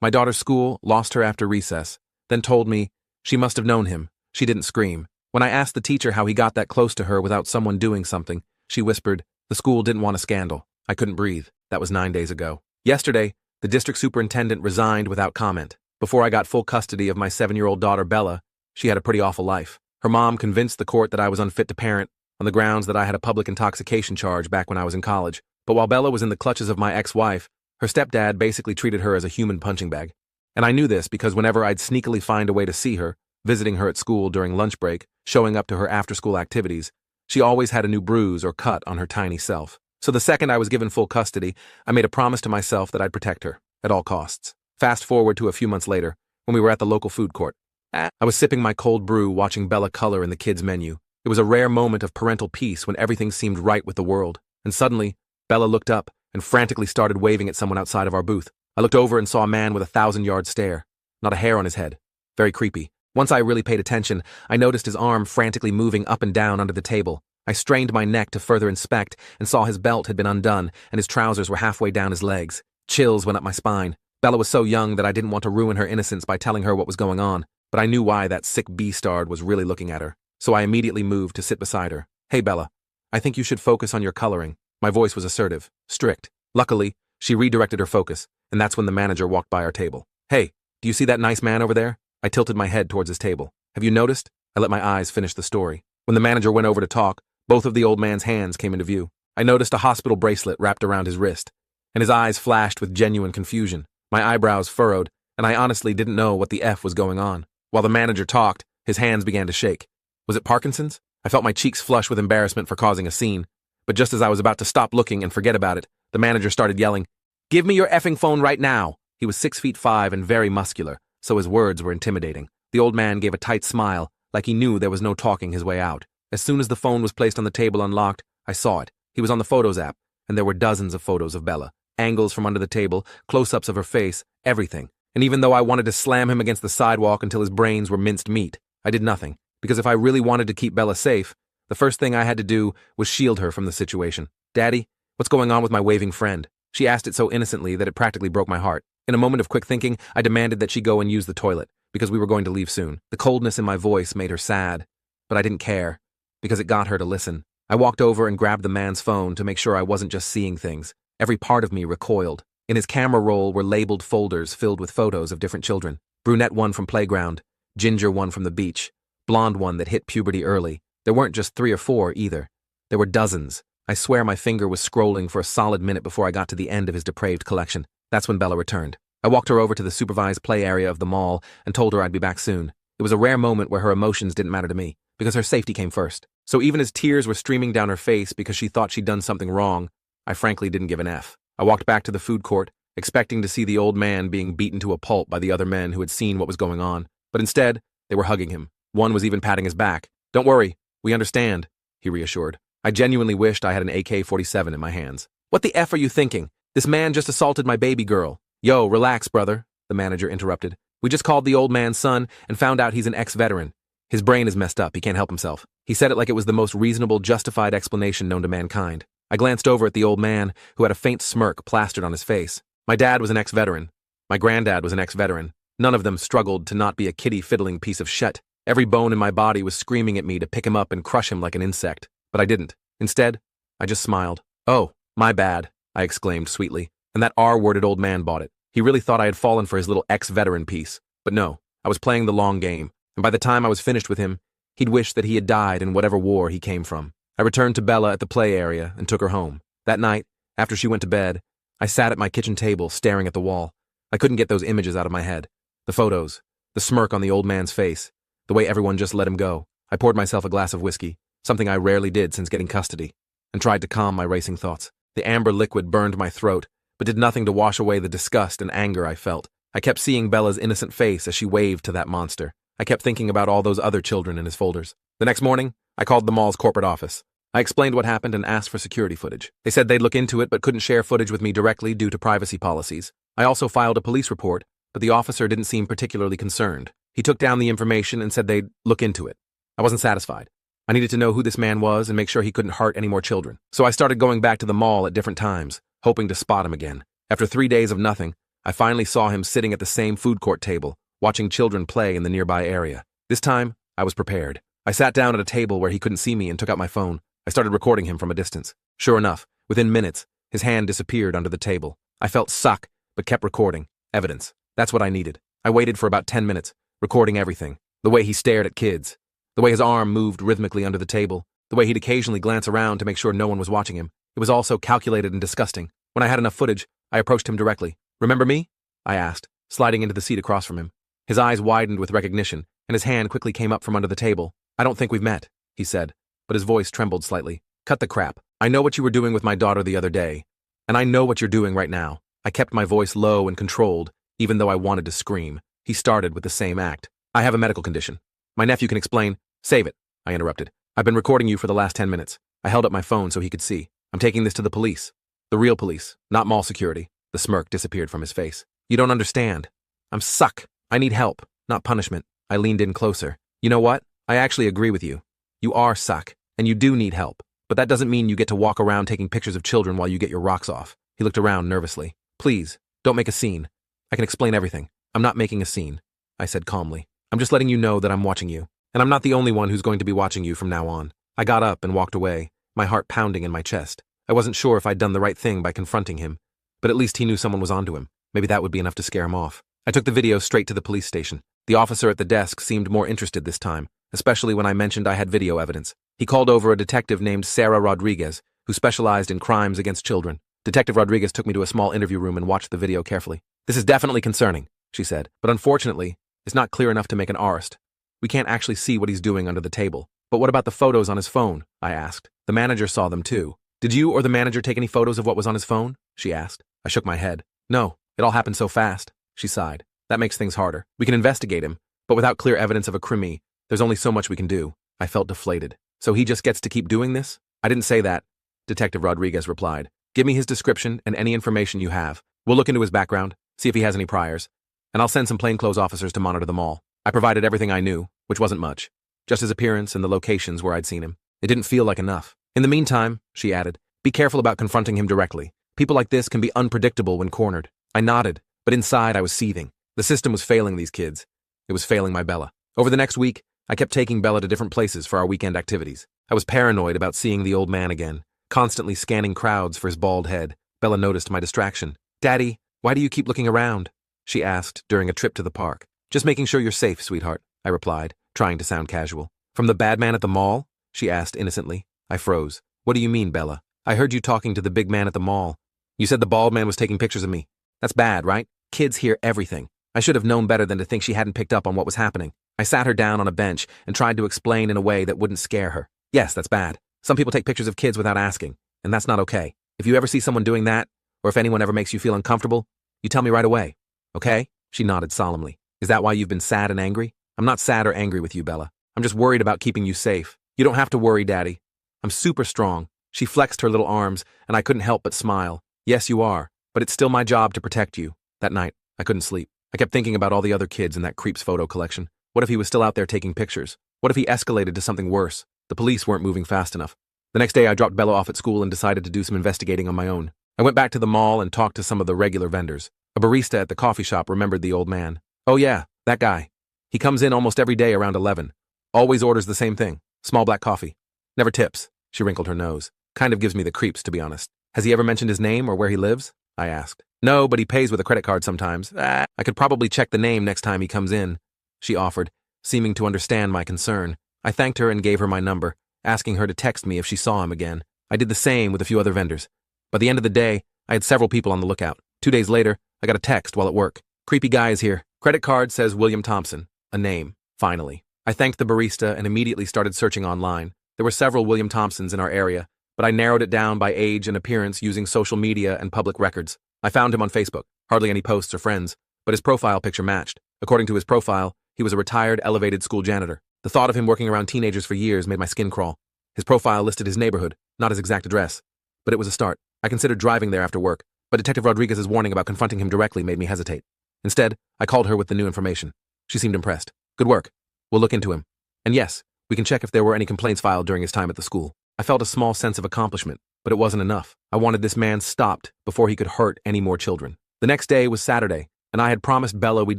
My daughter's school lost her after recess, then told me she must have known him. She didn't scream. When I asked the teacher how he got that close to her without someone doing something, she whispered, the school didn't want a scandal. I couldn't breathe. That was 9 days ago. Yesterday, the district superintendent resigned without comment. Before I got full custody of my 7-year-old daughter, Bella, she had a pretty awful life. Her mom convinced the court that I was unfit to parent on the grounds that I had a public intoxication charge back when I was in college. But while Bella was in the clutches of my ex-wife, her stepdad basically treated her as a human punching bag. And I knew this because whenever I'd sneakily find a way to see her, visiting her at school during lunch break, showing up to her after-school activities, she always had a new bruise or cut on her tiny self. So the second I was given full custody, I made a promise to myself that I'd protect her, at all costs. Fast forward to a few months later, when we were at the local food court. I was sipping my cold brew, watching Bella color in the kids' menu. It was a rare moment of parental peace when everything seemed right with the world. And suddenly, Bella looked up and frantically started waving at someone outside of our booth. I looked over and saw a man with a 1,000-yard stare. Not a hair on his head. Very creepy. Once I really paid attention, I noticed his arm frantically moving up and down under the table. I strained my neck to further inspect and saw his belt had been undone and his trousers were halfway down his legs. Chills went up my spine. Bella was so young that I didn't want to ruin her innocence by telling her what was going on, but I knew why that sick beastard was really looking at her. So I immediately moved to sit beside her. Hey, Bella, I think you should focus on your coloring. My voice was assertive, strict. Luckily, she redirected her focus, and that's when the manager walked by our table. Hey, do you see that nice man over there? I tilted my head towards his table. Have you noticed? I let my eyes finish the story. When the manager went over to talk, both of the old man's hands came into view. I noticed a hospital bracelet wrapped around his wrist, and his eyes flashed with genuine confusion. My eyebrows furrowed, and I honestly didn't know what the F was going on. While the manager talked, his hands began to shake. Was it Parkinson's? I felt my cheeks flush with embarrassment for causing a scene. But just as I was about to stop looking and forget about it, the manager started yelling, "Give me your effing phone right now!" He was 6'5" and very muscular, so his words were intimidating. The old man gave a tight smile, like he knew there was no talking his way out. As soon as the phone was placed on the table unlocked, I saw it. He was on the Photos app, and there were dozens of photos of Bella. Angles from under the table, close-ups of her face, everything. And even though I wanted to slam him against the sidewalk until his brains were minced meat, I did nothing. Because if I really wanted to keep Bella safe, the first thing I had to do was shield her from the situation. "Daddy, what's going on with my waving friend?" She asked it so innocently that it practically broke my heart. In a moment of quick thinking, I demanded that she go and use the toilet, because we were going to leave soon. The coldness in my voice made her sad, but I didn't care, because it got her to listen. I walked over and grabbed the man's phone to make sure I wasn't just seeing things. Every part of me recoiled. In his camera roll were labeled folders filled with photos of different children. Brunette one from playground, ginger one from the beach, blonde one that hit puberty early. There weren't just 3 or 4 either. There were dozens. I swear my finger was scrolling for a solid minute before I got to the end of his depraved collection. That's when Bella returned. I walked her over to the supervised play area of the mall and told her I'd be back soon. It was a rare moment where her emotions didn't matter to me, because her safety came first. So even as tears were streaming down her face because she thought she'd done something wrong, I frankly didn't give an F. I walked back to the food court, expecting to see the old man being beaten to a pulp by the other men who had seen what was going on. But instead, they were hugging him. One was even patting his back. "Don't worry, we understand," he reassured. I genuinely wished I had an AK-47 in my hands. "What the F are you thinking? This man just assaulted my baby girl." "Yo, relax, brother," the manager interrupted. "We just called the old man's son and found out he's an ex-veteran. His brain is messed up, he can't help himself." He said it like it was the most reasonable, justified explanation known to mankind. I glanced over at the old man, who had a faint smirk plastered on his face. My dad was an ex-veteran. My granddad was an ex-veteran. None of them struggled to not be a kitty-fiddling piece of shit. Every bone in my body was screaming at me to pick him up and crush him like an insect. But I didn't. Instead, I just smiled. "Oh, my bad," I exclaimed sweetly. And that R-worded old man bought it. He really thought I had fallen for his little ex-veteran piece. But no, I was playing the long game. And by the time I was finished with him, he'd wish that he had died in whatever war he came from. I returned to Bella at the play area and took her home. That night, after she went to bed, I sat at my kitchen table staring at the wall. I couldn't get those images out of my head. The photos, the smirk on the old man's face, the way everyone just let him go. I poured myself a glass of whiskey, something I rarely did since getting custody, and tried to calm my racing thoughts. The amber liquid burned my throat, but did nothing to wash away the disgust and anger I felt. I kept seeing Bella's innocent face as she waved to that monster. I kept thinking about all those other children in his folders. The next morning, I called the mall's corporate office. I explained what happened and asked for security footage. They said they'd look into it but couldn't share footage with me directly due to privacy policies. I also filed a police report, but the officer didn't seem particularly concerned. He took down the information and said they'd look into it. I wasn't satisfied. I needed to know who this man was and make sure he couldn't hurt any more children. So I started going back to the mall at different times, hoping to spot him again. After 3 days of nothing, I finally saw him sitting at the same food court table, watching children play in the nearby area. This time, I was prepared. I sat down at a table where he couldn't see me and took out my phone. I started recording him from a distance. Sure enough, within minutes, his hand disappeared under the table. I felt suck, but kept recording. Evidence. That's what I needed. I waited for about 10 minutes, recording everything. The way he stared at kids. The way his arm moved rhythmically under the table. The way he'd occasionally glance around to make sure no one was watching him. It was all so calculated and disgusting. When I had enough footage, I approached him directly. "Remember me?" I asked, sliding into the seat across from him. His eyes widened with recognition, and his hand quickly came up from under the table. "I don't think we've met," he said, but his voice trembled slightly. "Cut the crap. I know what you were doing with my daughter the other day, and I know what you're doing right now." I kept my voice low and controlled, even though I wanted to scream. He started with the same act. "I have a medical condition. My nephew can explain." "Save it," I interrupted. "I've been recording you for the last 10 minutes. I held up my phone so he could see. I'm taking this to the police. The real police, not mall security." The smirk disappeared from his face. "You don't understand. I'm suck. I need help, not punishment." I leaned in closer. "You know what? I actually agree with you. You are suck, and you do need help. But that doesn't mean you get to walk around taking pictures of children while you get your rocks off." He looked around nervously. "Please, don't make a scene. I can explain everything. I'm not making a scene," I said calmly. "I'm just letting you know that I'm watching you. And I'm not the only one who's going to be watching you from now on." I got up and walked away, my heart pounding in my chest. I wasn't sure if I'd done the right thing by confronting him, but at least he knew someone was onto him. Maybe that would be enough to scare him off. I took the video straight to the police station. The officer at the desk seemed more interested this time, especially when I mentioned I had video evidence. He called over a detective named Sarah Rodriguez, who specialized in crimes against children. Detective Rodriguez took me to a small interview room and watched the video carefully. "This is definitely concerning," she said, "but unfortunately, it's not clear enough to make an arrest. We can't actually see what he's doing under the table." "But what about the photos on his phone?" I asked. "The manager saw them too." "Did you or the manager take any photos of what was on his phone?" she asked. I shook my head. "No, it all happened so fast," she sighed. "That makes things harder. We can investigate him, but without clear evidence of a crime, there's only so much we can do." I felt deflated. "So he just gets to keep doing this?" "I didn't say that," Detective Rodriguez replied. "Give me his description and any information you have. We'll look into his background, see if he has any priors, and I'll send some plainclothes officers to monitor them all." I provided everything I knew, which wasn't much. Just his appearance and the locations where I'd seen him. It didn't feel like enough. "In the meantime," she added, "be careful about confronting him directly. People like this can be unpredictable when cornered." I nodded, but inside I was seething. The system was failing these kids. It was failing my Bella. Over the next week, I kept taking Bella to different places for our weekend activities. I was paranoid about seeing the old man again, constantly scanning crowds for his bald head. Bella noticed my distraction. "Daddy, why do you keep looking around?" she asked during a trip to the park. "Just making sure you're safe, sweetheart," I replied, trying to sound casual. "From the bad man at the mall?" she asked innocently. I froze. "What do you mean, Bella? I heard you talking to the big man at the mall. You said the bald man was taking pictures of me. That's bad, right? Kids hear everything. I should have known better than to think she hadn't picked up on what was happening." I sat her down on a bench and tried to explain in a way that wouldn't scare her. "Yes, that's bad. Some people take pictures of kids without asking, and that's not okay. If you ever see someone doing that, or if anyone ever makes you feel uncomfortable, you tell me right away. Okay?" She nodded solemnly. "Is that why you've been sad and angry?" "I'm not sad or angry with you, Bella. I'm just worried about keeping you safe." "You don't have to worry, Daddy. I'm super strong." She flexed her little arms, and I couldn't help but smile. "Yes, you are, but it's still my job to protect you." That night, I couldn't sleep. I kept thinking about all the other kids in that creep's photo collection. What if he was still out there taking pictures? What if he escalated to something worse? The police weren't moving fast enough. The next day, I dropped Bella off at school and decided to do some investigating on my own. I went back to the mall and talked to some of the regular vendors. A barista at the coffee shop remembered the old man. "Oh yeah, that guy. He comes in almost every day around 11. Always orders the same thing, small black coffee. Never tips." She wrinkled her nose. "Kind of gives me the creeps, to be honest." "Has he ever mentioned his name or where he lives?" I asked. "No, but he pays with a credit card sometimes. I could probably check the name next time he comes in," she offered, seeming to understand my concern. I thanked her and gave her my number, asking her to text me if she saw him again. I did the same with a few other vendors. By the end of the day, I had several people on the lookout. 2 days later, I got a text while at work. "Creepy guy is here. Credit card says William Thompson." A name, finally. I thanked the barista and immediately started searching online. There were several William Thompsons in our area, but I narrowed it down by age and appearance using social media and public records. I found him on Facebook. Hardly any posts or friends, but his profile picture matched. According to his profile, he was a retired elevated school janitor. The thought of him working around teenagers for years made my skin crawl. His profile listed his neighborhood, not his exact address. But it was a start. I considered driving there after work, but Detective Rodriguez's warning about confronting him directly made me hesitate. Instead, I called her with the new information. She seemed impressed. "Good work. We'll look into him. And yes, we can check if there were any complaints filed during his time at the school." I felt a small sense of accomplishment, but it wasn't enough. I wanted this man stopped before he could hurt any more children. The next day was Saturday, and I had promised Bella we'd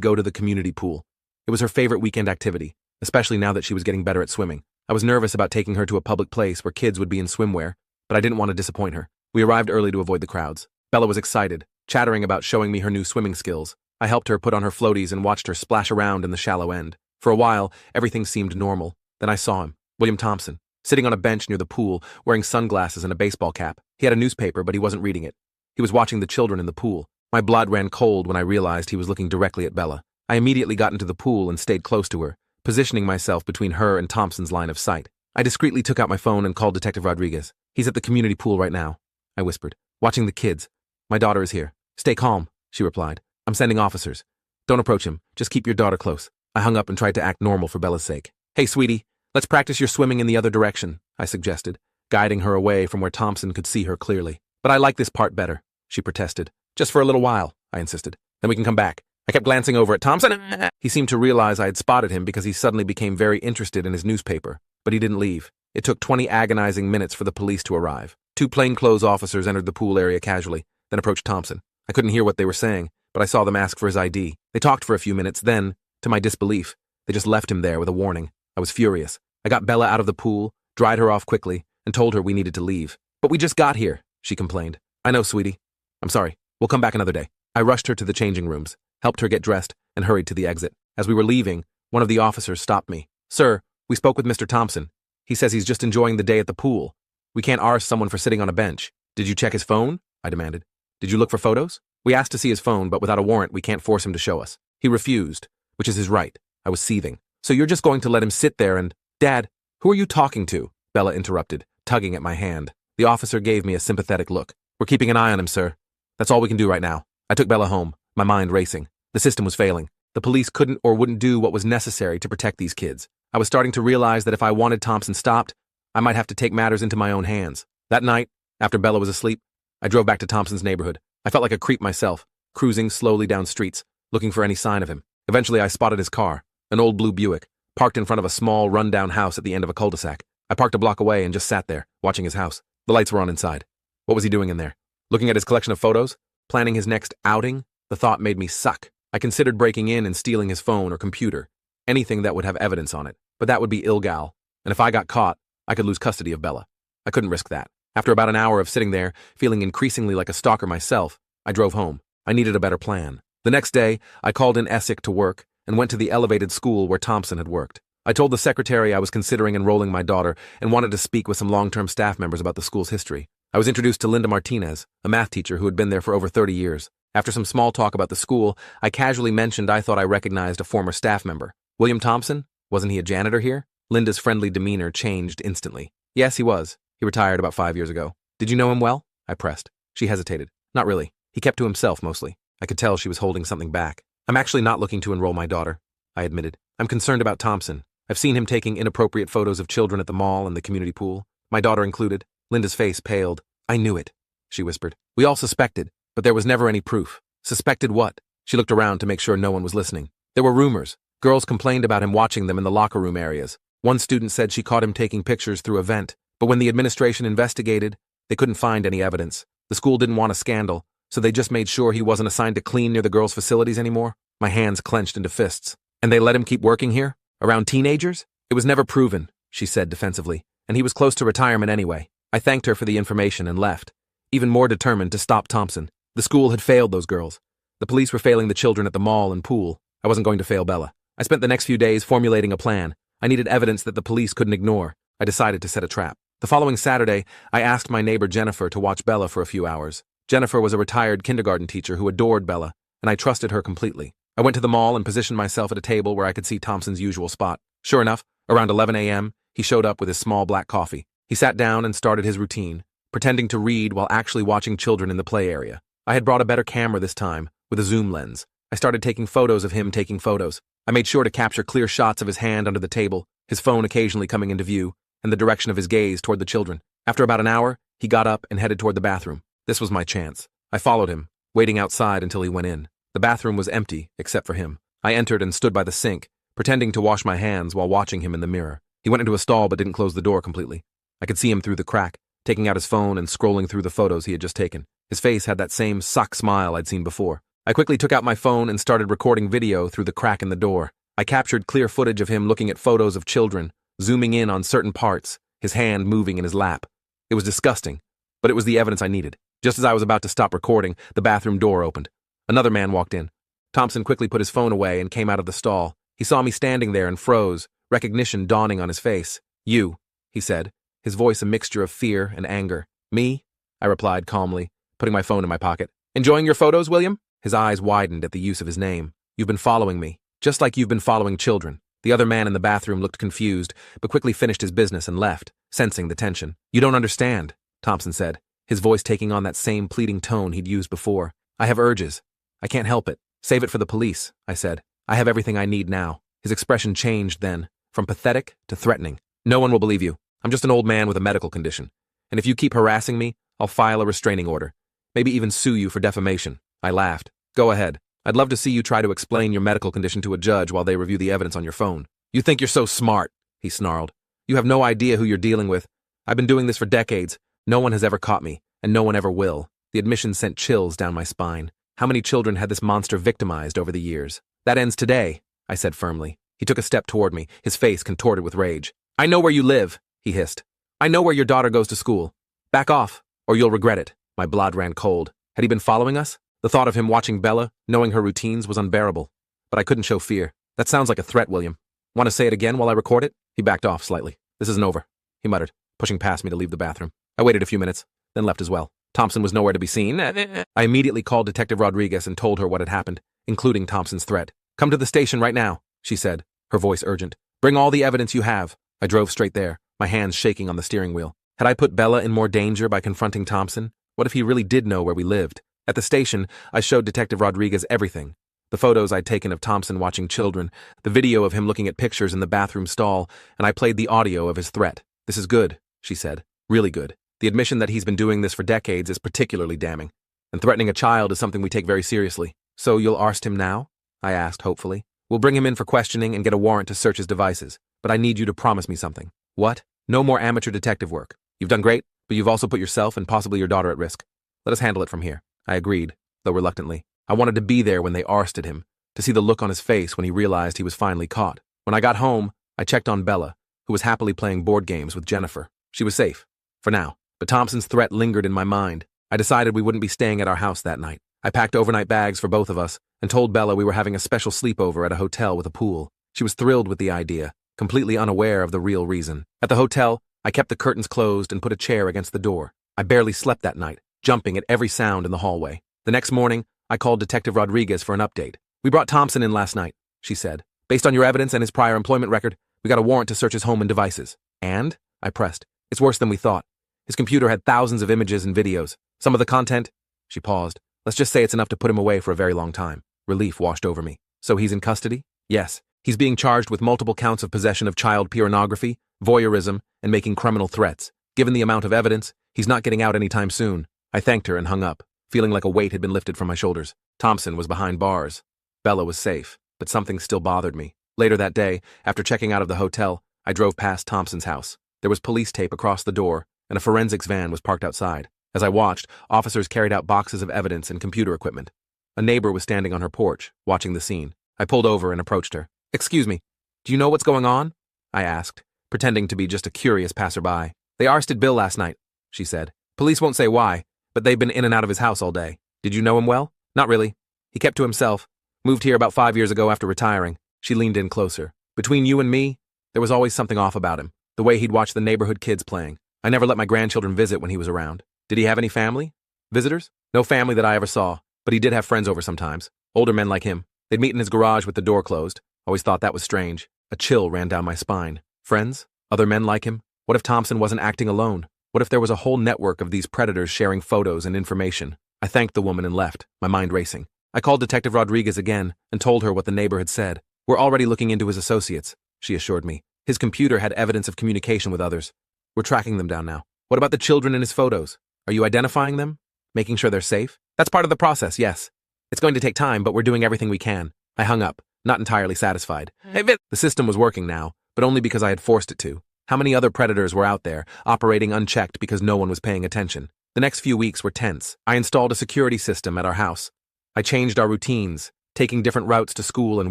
go to the community pool. It was her favorite weekend activity, especially now that she was getting better at swimming. I was nervous about taking her to a public place where kids would be in swimwear, but I didn't want to disappoint her. We arrived early to avoid the crowds. Bella was excited, chattering about showing me her new swimming skills. I helped her put on her floaties and watched her splash around in the shallow end. For a while, everything seemed normal. Then I saw him, William Thompson, sitting on a bench near the pool, wearing sunglasses and a baseball cap. He had a newspaper, but he wasn't reading it. He was watching the children in the pool. My blood ran cold when I realized he was looking directly at Bella. I immediately got into the pool and stayed close to her, positioning myself between her and Thompson's line of sight. I discreetly took out my phone and called Detective Rodriguez. "He's at the community pool right now," I whispered, "watching the kids. My daughter is here." "Stay calm," she replied. "I'm sending officers. Don't approach him. Just keep your daughter close." I hung up and tried to act normal for Bella's sake. "Hey, sweetie, let's practice your swimming in the other direction," I suggested, guiding her away from where Thompson could see her clearly. "But I like this part better," she protested. "Just for a little while," I insisted. "Then we can come back." I kept glancing over at Thompson. He seemed to realize I had spotted him because he suddenly became very interested in his newspaper, but he didn't leave. It took 20 agonizing minutes for the police to arrive. 2 plainclothes officers entered the pool area casually, then approached Thompson. I couldn't hear what they were saying, but I saw them ask for his ID. They talked for a few minutes, then, to my disbelief, they just left him there with a warning. I was furious. I got Bella out of the pool, dried her off quickly, and told her we needed to leave. "But we just got here," she complained. "I know, sweetie. I'm sorry. We'll come back another day." I rushed her to the changing rooms, helped her get dressed, and hurried to the exit. As we were leaving, one of the officers stopped me. "Sir, we spoke with Mr. Thompson. He says he's just enjoying the day at the pool. We can't arrest someone for sitting on a bench." "Did you check his phone?" I demanded. "Did you look for photos?" "We asked to see his phone, but without a warrant, we can't force him to show us." "He refused, which is his right." I was seething. "So you're just going to let him sit there and—" "Dad, who are you talking to?" Bella interrupted, tugging at my hand. The officer gave me a sympathetic look. "We're keeping an eye on him, sir. That's all we can do right now." I took Bella home, my mind racing. The system was failing. The police couldn't or wouldn't do what was necessary to protect these kids. I was starting to realize that if I wanted Thompson stopped, I might have to take matters into my own hands. That night, after Bella was asleep, I drove back to Thompson's neighborhood. I felt like a creep myself, cruising slowly down streets, looking for any sign of him. Eventually, I spotted his car, an old blue Buick, parked in front of a small, run-down house at the end of a cul-de-sac. I parked a block away and just sat there, watching his house. The lights were on inside. What was he doing in there? Looking at his collection of photos? Planning his next outing? The thought made me suck. I considered breaking in and stealing his phone or computer, anything that would have evidence on it, but that would be illegal, and if I got caught, I could lose custody of Bella. I couldn't risk that. After about an hour of sitting there, feeling increasingly like a stalker myself, I drove home. I needed a better plan. The next day, I called in Essex to work and went to the elevated school where Thompson had worked. I told the secretary I was considering enrolling my daughter and wanted to speak with some long-term staff members about the school's history. I was introduced to Linda Martinez, a math teacher who had been there for over 30 years. After some small talk about the school, I casually mentioned I thought I recognized a former staff member. "William Thompson? Wasn't he a janitor here?" Linda's friendly demeanor changed instantly. "Yes, he was. He retired about 5 years ago." "Did you know him well?" I pressed. She hesitated. "Not really. He kept to himself mostly." I could tell she was holding something back. "I'm actually not looking to enroll my daughter," I admitted. "I'm concerned about Thompson. I've seen him taking inappropriate photos of children at the mall and the community pool, my daughter included." Linda's face paled. "I knew it," she whispered. "We all suspected, but there was never any proof." "Suspected what?" She looked around to make sure no one was listening. "There were rumors. Girls complained about him watching them in the locker room areas. One student said she caught him taking pictures through a vent, but when the administration investigated, they couldn't find any evidence. The school didn't want a scandal, so they just made sure he wasn't assigned to clean near the girls' facilities anymore." My hands clenched into fists. "And they let him keep working here? Around teenagers?" "It was never proven," she said defensively, "and he was close to retirement anyway." I thanked her for the information and left, even more determined to stop Thompson. The school had failed those girls. The police were failing the children at the mall and pool. I wasn't going to fail Bella. I spent the next few days formulating a plan. I needed evidence that the police couldn't ignore. I decided to set a trap. The following Saturday, I asked my neighbor Jennifer to watch Bella for a few hours. Jennifer was a retired kindergarten teacher who adored Bella, and I trusted her completely. I went to the mall and positioned myself at a table where I could see Thompson's usual spot. Sure enough, around 11 a.m., he showed up with his small black coffee. He sat down and started his routine, pretending to read while actually watching children in the play area. I had brought a better camera this time, with a zoom lens. I started taking photos of him taking photos. I made sure to capture clear shots of his hand under the table, his phone occasionally coming into view, and the direction of his gaze toward the children. After about an hour, he got up and headed toward the bathroom. This was my chance. I followed him, waiting outside until he went in. The bathroom was empty, except for him. I entered and stood by the sink, pretending to wash my hands while watching him in the mirror. He went into a stall but didn't close the door completely. I could see him through the crack, taking out his phone and scrolling through the photos he had just taken. His face had that same suck smile I'd seen before. I quickly took out my phone and started recording video through the crack in the door. I captured clear footage of him looking at photos of children, zooming in on certain parts, his hand moving in his lap. It was disgusting, but it was the evidence I needed. Just as I was about to stop recording, the bathroom door opened. Another man walked in. Thompson quickly put his phone away and came out of the stall. He saw me standing there and froze, recognition dawning on his face. "You," he said, his voice a mixture of fear and anger. "Me?" I replied calmly, putting my phone in my pocket. "Enjoying your photos, William?" His eyes widened at the use of his name. "You've been following me, just like you've been following children." The other man in the bathroom looked confused, but quickly finished his business and left, sensing the tension. "You don't understand," Thompson said, his voice taking on that same pleading tone he'd used before. "I have urges. I can't help it. Save it for the police," I said. "I have everything I need now." His expression changed then, from pathetic to threatening. "No one will believe you. I'm just an old man with a medical condition. And if you keep harassing me, I'll file a restraining order. Maybe even sue you for defamation." I laughed. "Go ahead. I'd love to see you try to explain your medical condition to a judge while they review the evidence on your phone." "You think you're so smart," he snarled. "You have no idea who you're dealing with. I've been doing this for decades. No one has ever caught me, and no one ever will." The admission sent chills down my spine. How many children had this monster victimized over the years? "That ends today," I said firmly. He took a step toward me, his face contorted with rage. "I know where you live," he hissed. "I know where your daughter goes to school. Back off, or you'll regret it." My blood ran cold. Had he been following us? The thought of him watching Bella, knowing her routines, was unbearable. But I couldn't show fear. "That sounds like a threat, William. Want to say it again while I record it?" He backed off slightly. "This isn't over," he muttered, pushing past me to leave the bathroom. I waited a few minutes, then left as well. Thompson was nowhere to be seen. I immediately called Detective Rodriguez and told her what had happened, including Thompson's threat. "Come to the station right now," she said, her voice urgent. "Bring all the evidence you have." I drove straight there, my hands shaking on the steering wheel. Had I put Bella in more danger by confronting Thompson? What if he really did know where we lived? At the station, I showed Detective Rodriguez everything. The photos I'd taken of Thompson watching children, the video of him looking at pictures in the bathroom stall, and I played the audio of his threat. "This is good," she said. "Really good. The admission that he's been doing this for decades is particularly damning. And threatening a child is something we take very seriously." "So you'll arrest him now?" I asked hopefully. "We'll bring him in for questioning and get a warrant to search his devices. But I need you to promise me something." "What?" "No more amateur detective work. You've done great, but you've also put yourself and possibly your daughter at risk. Let us handle it from here." I agreed, though reluctantly. I wanted to be there when they arrested him, to see the look on his face when he realized he was finally caught. When I got home, I checked on Bella, who was happily playing board games with Jennifer. She was safe, for now, but Thompson's threat lingered in my mind. I decided we wouldn't be staying at our house that night. I packed overnight bags for both of us and told Bella we were having a special sleepover at a hotel with a pool. She was thrilled with the idea, completely unaware of the real reason. At the hotel, I kept the curtains closed and put a chair against the door. I barely slept that night, jumping at every sound in the hallway. The next morning, I called Detective Rodriguez for an update. "We brought Thompson in last night," she said. "Based on your evidence and his prior employment record, we got a warrant to search his home and devices." "And?" I pressed. "It's worse than we thought. His computer had thousands of images and videos. Some of the content—" She paused. "Let's just say it's enough to put him away for a very long time." Relief washed over me. "So he's in custody?" "Yes. He's being charged with multiple counts of possession of child pornography, voyeurism, and making criminal threats. Given the amount of evidence, he's not getting out anytime soon." I thanked her and hung up, feeling like a weight had been lifted from my shoulders. Thompson was behind bars. Bella was safe, but something still bothered me. Later that day, after checking out of the hotel, I drove past Thompson's house. There was police tape across the door, and a forensics van was parked outside. As I watched, officers carried out boxes of evidence and computer equipment. A neighbor was standing on her porch, watching the scene. I pulled over and approached her. "Excuse me, do you know what's going on?" I asked, pretending to be just a curious passerby. "They arrested Bill last night," she said. "Police won't say why, but they've been in and out of his house all day." "Did you know him well?" "Not really. He kept to himself. Moved here about 5 years ago after retiring." She leaned in closer. "Between you and me, there was always something off about him. The way he'd watch the neighborhood kids playing. I never let my grandchildren visit when he was around." "Did he have any family? Visitors?" "No family that I ever saw, but he did have friends over sometimes. Older men like him. They'd meet in his garage with the door closed. Always thought that was strange." A chill ran down my spine. Friends? Other men like him? What if Thompson wasn't acting alone? What if there was a whole network of these predators sharing photos and information? I thanked the woman and left, my mind racing. I called Detective Rodriguez again and told her what the neighbor had said. "We're already looking into his associates," she assured me. "His computer had evidence of communication with others. We're tracking them down now." "What about the children in his photos? Are you identifying them? Making sure they're safe?" "That's part of the process, yes. It's going to take time, but we're doing everything we can." I hung up, not entirely satisfied. The system was working now, but only because I had forced it to. How many other predators were out there, operating unchecked because no one was paying attention? The next few weeks were tense. I installed a security system at our house. I changed our routines, taking different routes to school and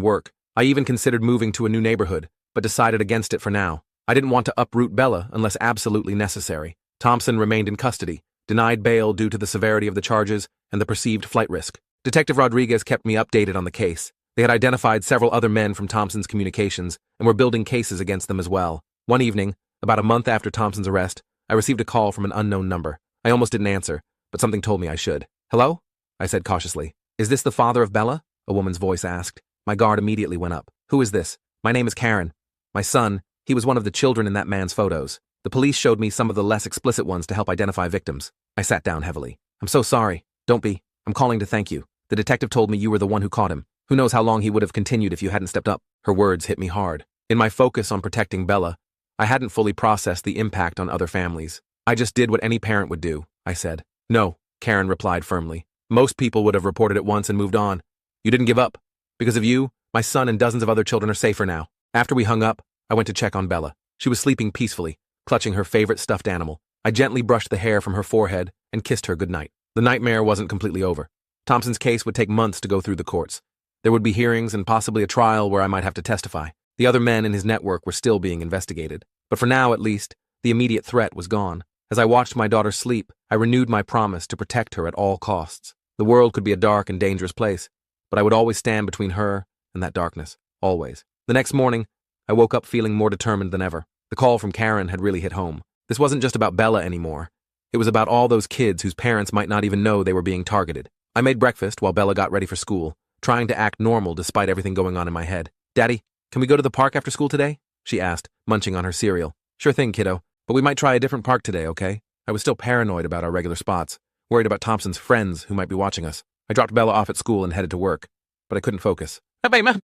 work. I even considered moving to a new neighborhood, but decided against it for now. I didn't want to uproot Bella unless absolutely necessary. Thompson remained in custody, denied bail due to the severity of the charges and the perceived flight risk. Detective Rodriguez kept me updated on the case. They had identified several other men from Thompson's communications and were building cases against them as well. One evening, about a month after Thompson's arrest, I received a call from an unknown number. I almost didn't answer, but something told me I should. "Hello?" I said cautiously. "Is this the father of Bella?" a woman's voice asked. My guard immediately went up. "Who is this?" "My name is Karen. My son, he was one of the children in that man's photos. The police showed me some of the less explicit ones to help identify victims." I sat down heavily. "I'm so sorry." "Don't be. I'm calling to thank you. The detective told me you were the one who caught him. Who knows how long he would have continued if you hadn't stepped up." Her words hit me hard. In my focus on protecting Bella, I hadn't fully processed the impact on other families. "I just did what any parent would do," I said. "No," Karen replied firmly. "Most people would have reported it once and moved on. You didn't give up. Because of you, my son and dozens of other children are safer now." After we hung up, I went to check on Bella. She was sleeping peacefully, clutching her favorite stuffed animal. I gently brushed the hair from her forehead and kissed her goodnight. The nightmare wasn't completely over. Thompson's case would take months to go through the courts. There would be hearings and possibly a trial where I might have to testify. The other men in his network were still being investigated. But for now, at least, the immediate threat was gone. As I watched my daughter sleep, I renewed my promise to protect her at all costs. The world could be a dark and dangerous place, but I would always stand between her and that darkness. Always. The next morning, I woke up feeling more determined than ever. The call from Karen had really hit home. This wasn't just about Bella anymore. It was about all those kids whose parents might not even know they were being targeted. I made breakfast while Bella got ready for school, trying to act normal despite everything going on in my head. "Daddy, can we go to the park after school today?" she asked, munching on her cereal. "Sure thing, kiddo, but we might try a different park today, okay?" I was still paranoid about our regular spots, worried about Thompson's friends who might be watching us. I dropped Bella off at school and headed to work, but I couldn't focus.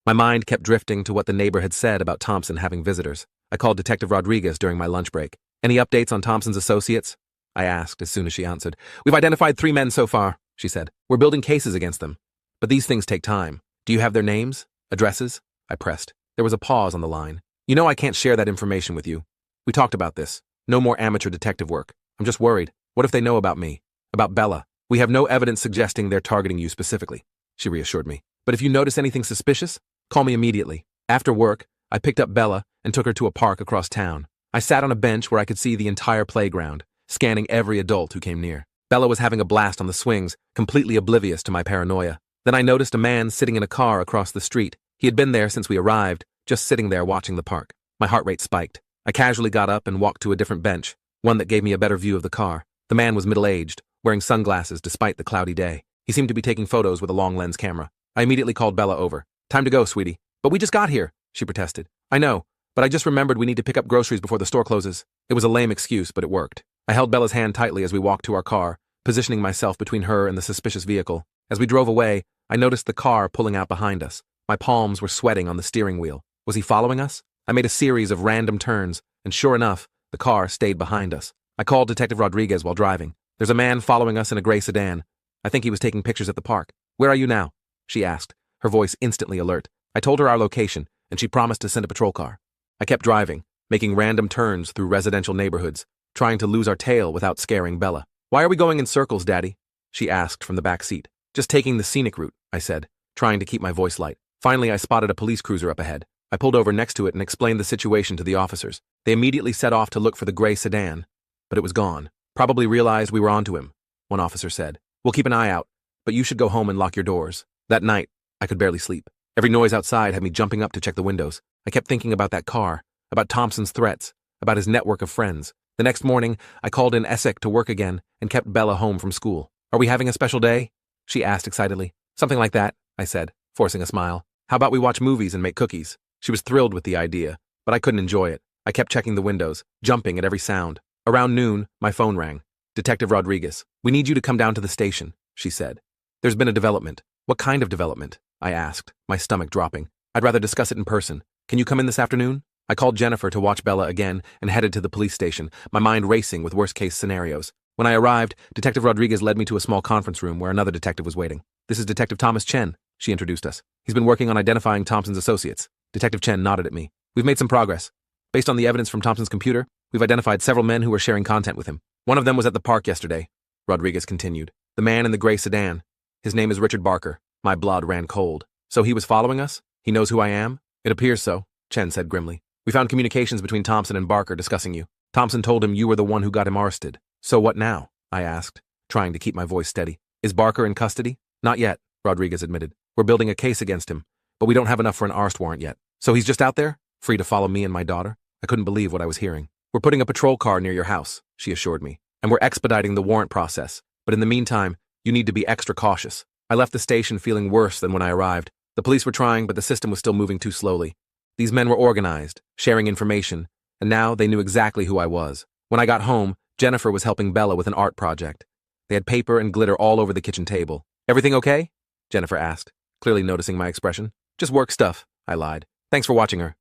My mind kept drifting to what the neighbor had said about Thompson having visitors. I called Detective Rodriguez during my lunch break. "Any updates on Thompson's associates?" I asked as soon as she answered. "We've identified 3 men so far," she said. "We're building cases against them. But these things take time. Do you have their names? Addresses?" I pressed. There was a pause on the line. "You know I can't share that information with you. We talked about this. No more amateur detective work. I'm just worried. What if they know about me? About Bella? We have no evidence suggesting they're targeting you specifically," she reassured me. "But if you notice anything suspicious, call me immediately." After work, I picked up Bella and took her to a park across town. I sat on a bench where I could see the entire playground, scanning every adult who came near. Bella was having a blast on the swings, completely oblivious to my paranoia. Then I noticed a man sitting in a car across the street. He had been there since we arrived, just sitting there watching the park. My heart rate spiked. I casually got up and walked to a different bench, one that gave me a better view of the car. The man was middle-aged, wearing sunglasses despite the cloudy day. He seemed to be taking photos with a long-lens camera. I immediately called Bella over. "Time to go, sweetie." "But we just got here," she protested. "I know, but I just remembered we need to pick up groceries before the store closes." It was a lame excuse, but it worked. I held Bella's hand tightly as we walked to our car, positioning myself between her and the suspicious vehicle. As we drove away, I noticed the car pulling out behind us. My palms were sweating on the steering wheel. Was he following us? I made a series of random turns, and sure enough, the car stayed behind us. I called Detective Rodriguez while driving. "There's a man following us in a gray sedan. I think he was taking pictures at the park." "Where are you now?" she asked, her voice instantly alert. I told her our location, and she promised to send a patrol car. I kept driving, making random turns through residential neighborhoods, trying to lose our tail without scaring Bella. "Why are we going in circles, Daddy?" she asked from the back seat. "Just taking the scenic route," I said, trying to keep my voice light. Finally, I spotted a police cruiser up ahead. I pulled over next to it and explained the situation to the officers. They immediately set off to look for the gray sedan, but it was gone. "Probably realized we were onto him," one officer said. "We'll keep an eye out, but you should go home and lock your doors." That night, I could barely sleep. Every noise outside had me jumping up to check the windows. I kept thinking about that car, about Thompson's threats, about his network of friends. The next morning, I called in Essex to work again and kept Bella home from school. "Are we having a special day?" she asked excitedly. "Something like that," I said, forcing a smile. "How about we watch movies and make cookies?" She was thrilled with the idea, but I couldn't enjoy it. I kept checking the windows, jumping at every sound. Around noon, my phone rang. "Detective Rodriguez, we need you to come down to the station," she said. "There's been a development." "What kind of development?" I asked, my stomach dropping. "I'd rather discuss it in person. Can you come in this afternoon?" I called Jennifer to watch Bella again and headed to the police station, my mind racing with worst-case scenarios. When I arrived, Detective Rodriguez led me to a small conference room where another detective was waiting. "This is Detective Thomas Chen," she introduced us. "He's been working on identifying Thompson's associates." Detective Chen nodded at me. "We've made some progress. Based on the evidence from Thompson's computer, we've identified several men who were sharing content with him. One of them was at the park yesterday," Rodriguez continued. "The man in the gray sedan. His name is Richard Barker." My blood ran cold. So he was following us? He knows who I am? It appears so, Chen said grimly. We found communications between Thompson and Barker discussing you. Thompson told him you were the one who got him arrested. So what now? I asked, trying to keep my voice steady. Is Barker in custody? Not yet, Rodriguez admitted. We're building a case against him, but we don't have enough for an arrest warrant yet. So he's just out there, free to follow me and my daughter? I couldn't believe what I was hearing. We're putting a patrol car near your house, she assured me, and we're expediting the warrant process. But in the meantime, you need to be extra cautious. I left the station feeling worse than when I arrived. The police were trying, but the system was still moving too slowly. These men were organized, sharing information, and now they knew exactly who I was. When I got home, Jennifer was helping Bella with an art project. They had paper and glitter all over the kitchen table. Everything okay? Jennifer asked, clearly noticing my expression. Just work stuff, I lied. Thanks for watching her.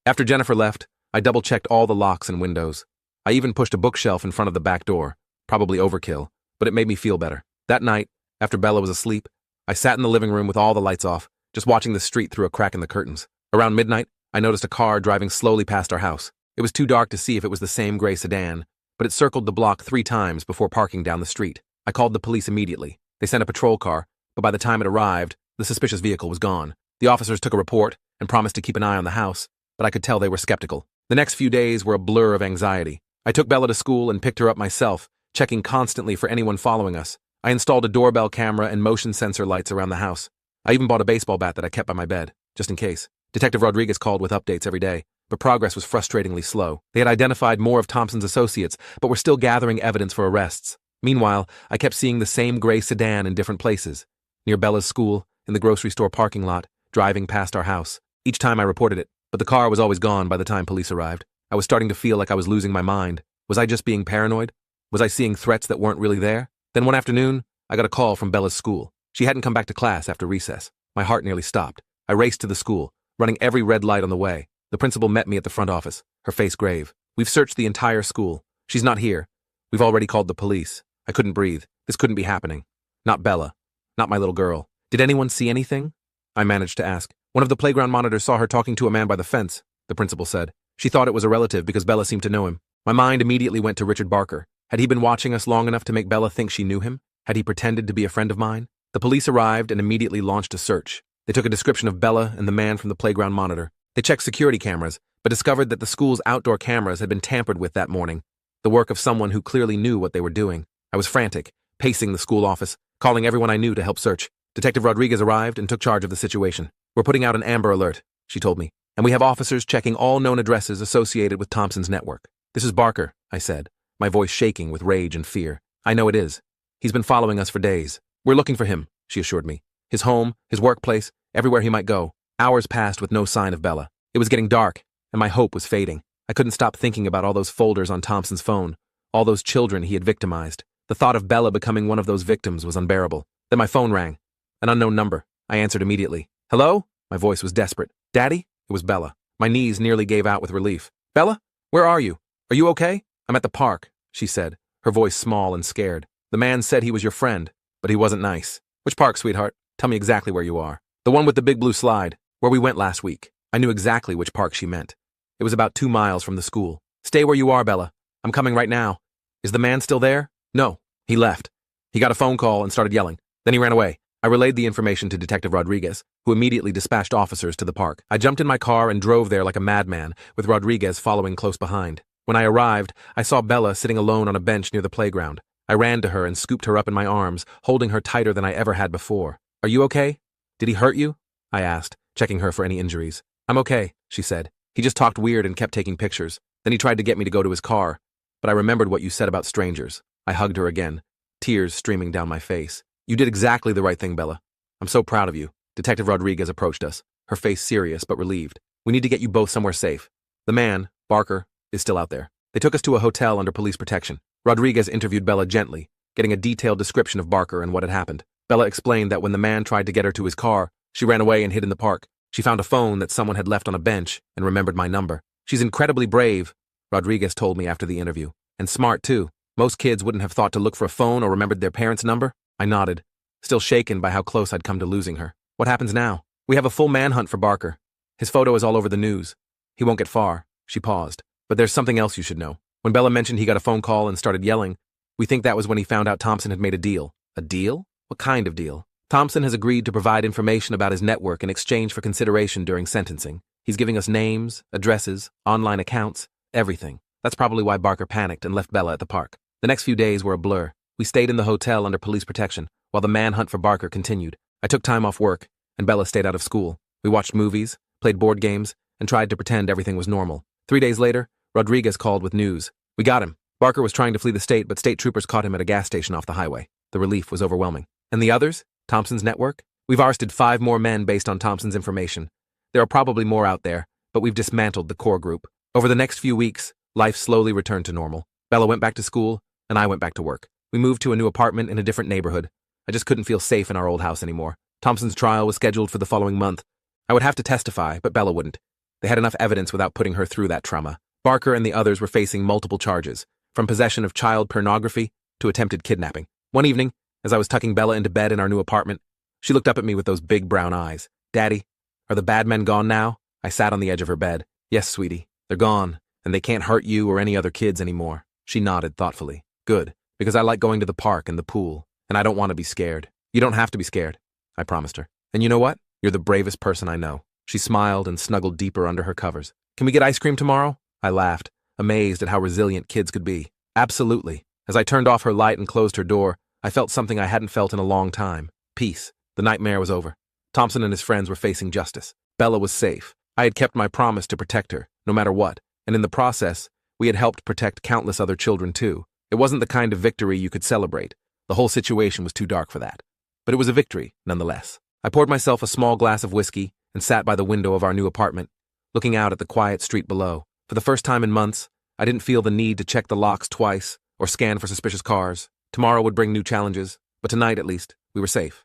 After Jennifer left, I double-checked all the locks and windows. I even pushed a bookshelf in front of the back door. Probably overkill, but it made me feel better. That night, after Bella was asleep, I sat in the living room with all the lights off, just watching the street through a crack in the curtains. Around midnight, I noticed a car driving slowly past our house. It was too dark to see if it was the same gray sedan, but it circled the block 3 times before parking down the street. I called the police immediately. They sent a patrol car, but by the time it arrived, the suspicious vehicle was gone. The officers took a report and promised to keep an eye on the house, but I could tell they were skeptical. The next few days were a blur of anxiety. I took Bella to school and picked her up myself, checking constantly for anyone following us. I installed a doorbell camera and motion sensor lights around the house. I even bought a baseball bat that I kept by my bed, just in case. Detective Rodriguez called with updates every day, but progress was frustratingly slow. They had identified more of Thompson's associates, but were still gathering evidence for arrests. Meanwhile, I kept seeing the same gray sedan in different places. Near Bella's school, in the grocery store parking lot, driving past our house. Each time I reported it, but the car was always gone by the time police arrived. I was starting to feel like I was losing my mind. Was I just being paranoid? Was I seeing threats that weren't really there? Then one afternoon, I got a call from Bella's school. She hadn't come back to class after recess. My heart nearly stopped. I raced to the school, running every red light on the way. The principal met me at the front office, her face grave. We've searched the entire school. She's not here. We've already called the police. I couldn't breathe. This couldn't be happening. Not Bella. Not my little girl. Did anyone see anything? I managed to ask. One of the playground monitors saw her talking to a man by the fence, the principal said. She thought it was a relative because Bella seemed to know him. My mind immediately went to Richard Barker. Had he been watching us long enough to make Bella think she knew him? Had he pretended to be a friend of mine? The police arrived and immediately launched a search. They took a description of Bella and the man from the playground monitor. They checked security cameras, but discovered that the school's outdoor cameras had been tampered with that morning, the work of someone who clearly knew what they were doing. I was frantic, pacing the school office, calling everyone I knew to help search. Detective Rodriguez arrived and took charge of the situation. We're putting out an Amber Alert, she told me, and we have officers checking all known addresses associated with Thompson's network. This is Barker, I said, my voice shaking with rage and fear. I know it is. He's been following us for days. We're looking for him, she assured me. His home, his workplace, everywhere he might go. Hours passed with no sign of Bella. It was getting dark, and my hope was fading. I couldn't stop thinking about all those folders on Thompson's phone, all those children he had victimized. The thought of Bella becoming one of those victims was unbearable. Then my phone rang. An unknown number. I answered immediately. Hello? My voice was desperate. Daddy? It was Bella. My knees nearly gave out with relief. Bella? Where are you? Are you okay? I'm at the park, she said, her voice small and scared. The man said he was your friend, but he wasn't nice. Which park, sweetheart? Tell me exactly where you are. The one with the big blue slide, where we went last week. I knew exactly which park she meant. It was about 2 miles from the school. Stay where you are, Bella. I'm coming right now. Is the man still there? No. He left. He got a phone call and started yelling. Then he ran away. I relayed the information to Detective Rodriguez, who immediately dispatched officers to the park. I jumped in my car and drove there like a madman, with Rodriguez following close behind. When I arrived, I saw Bella sitting alone on a bench near the playground. I ran to her and scooped her up in my arms, holding her tighter than I ever had before. Are you okay? Did he hurt you? I asked, checking her for any injuries. I'm okay, she said. He just talked weird and kept taking pictures. Then he tried to get me to go to his car, but I remembered what you said about strangers. I hugged her again, tears streaming down my face. You did exactly the right thing, Bella. I'm so proud of you. Detective Rodriguez approached us, her face serious but relieved. We need to get you both somewhere safe. The man, Barker, is still out there. They took us to a hotel under police protection. Rodriguez interviewed Bella gently, getting a detailed description of Barker and what had happened. Bella explained that when the man tried to get her to his car, she ran away and hid in the park. She found a phone that someone had left on a bench and remembered my number. She's incredibly brave, Rodriguez told me after the interview. And smart, too. Most kids wouldn't have thought to look for a phone or remembered their parents' number. I nodded, still shaken by how close I'd come to losing her. What happens now? We have a full manhunt for Barker. His photo is all over the news. He won't get far. She paused. But there's something else you should know. When Bella mentioned he got a phone call and started yelling, we think that was when he found out Thompson had made a deal. A deal? What kind of deal? Thompson has agreed to provide information about his network in exchange for consideration during sentencing. He's giving us names, addresses, online accounts, everything. That's probably why Barker panicked and left Bella at the park. The next few days were a blur. We stayed in the hotel under police protection while the manhunt for Barker continued. I took time off work, and Bella stayed out of school. We watched movies, played board games, and tried to pretend everything was normal. 3 days later, Rodriguez called with news. We got him. Barker was trying to flee the state, but state troopers caught him at a gas station off the highway. The relief was overwhelming. And the others? Thompson's network? We've arrested 5 more men based on Thompson's information. There are probably more out there, but we've dismantled the core group. Over the next few weeks, life slowly returned to normal. Bella went back to school, and I went back to work. We moved to a new apartment in a different neighborhood. I just couldn't feel safe in our old house anymore. Thompson's trial was scheduled for the following month. I would have to testify, but Bella wouldn't. They had enough evidence without putting her through that trauma. Barker and the others were facing multiple charges, from possession of child pornography to attempted kidnapping. One evening, as I was tucking Bella into bed in our new apartment, she looked up at me with those big brown eyes. "Daddy, are the bad men gone now?" I sat on the edge of her bed. "Yes, sweetie, they're gone, and they can't hurt you or any other kids anymore." She nodded thoughtfully. "Good, because I like going to the park and the pool, and I don't want to be scared." "You don't have to be scared," I promised her. "And you know what? You're the bravest person I know." She smiled and snuggled deeper under her covers. "Can we get ice cream tomorrow?" I laughed, amazed at how resilient kids could be. "Absolutely." As I turned off her light and closed her door, I felt something I hadn't felt in a long time. Peace. The nightmare was over. Thompson and his friends were facing justice. Bella was safe. I had kept my promise to protect her, no matter what, and in the process, we had helped protect countless other children too. It wasn't the kind of victory you could celebrate. The whole situation was too dark for that. But it was a victory, nonetheless. I poured myself a small glass of whiskey and sat by the window of our new apartment, looking out at the quiet street below. For the first time in months, I didn't feel the need to check the locks twice or scan for suspicious cars. Tomorrow would bring new challenges, but tonight, at least, we were safe.